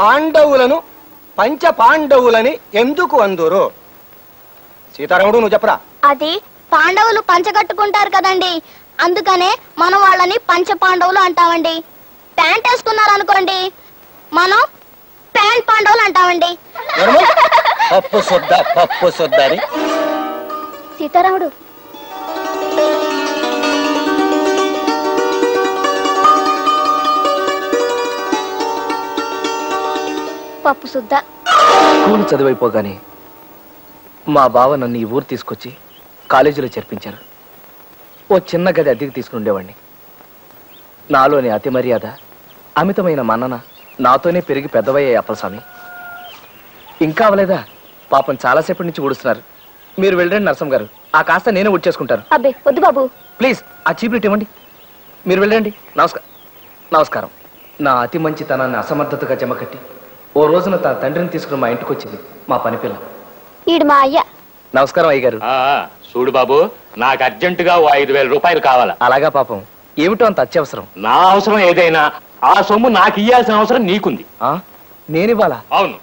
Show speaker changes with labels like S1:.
S1: పాండవులను పంచ పాండవులని ఎందుకు అందురు? సీతారాముడు నువ్వు చెప్పరా.
S2: అది పాండవులు పంచగట్టుకుంటారు కదండి, అందుకనే మనం వాళ్ళని పంచ పాండవులు అంటామండి. ప్యాంట్ వేసుకున్నారు అనుకోండి, మనం ప్యాంట్ పాండవులు అంటామండి.
S1: పప్పు సొద్దని.
S2: సీతారాముడు పప్పు శుద్ధ.
S3: స్కూల్ చదివైపోగానే మా బావ నన్ను ఈ ఊరు తీసుకొచ్చి కాలేజీలో చేర్పించారు. ఓ చిన్న గది అద్దెకి తీసుకుని ఉండేవాడిని. నాలోని అతి మర్యాద, అమితమైన మన్నన నాతోనే పెరిగి పెద్దవయ్యాయి అప్పలస్వామి. ఇంకా అవలేదా? పాపం చాలాసేపటి నుంచి ఊడుస్తున్నారు. మీరు వెళ్ళండి నరసం గారు, ఆ కాస్త నేనే ఊడ్చేసుకుంటాను.
S2: అబ్బే వద్దు బాబు,
S3: ప్లీజ్ ఆ చీపురు ఇవ్వండి. మీరు వెళ్ళండి. నమస్కారం. నా అతి మంచితనాన్ని అసమర్థతగా జమకట్టి ఓ రోజున తన తండ్రిని తీసుకుని మా ఇంటికి వచ్చింది మా పని పిల్ల.
S2: ఈడు మా అయ్య.
S3: నమస్కారం అయ్యగారు.
S4: చూడు బాబు, నాకు అర్జెంటుగా 5,000 రూపాయలు కావాలా.
S3: అలాగా పాపం, ఏమిటో అంత అత్యవసరం?
S4: నా అవసరం ఏదైనా ఆ సొమ్ము నాకు ఇయ్యాల్సిన అవసరం నీకుంది.
S3: నేనివ్వాలా?
S4: అవును.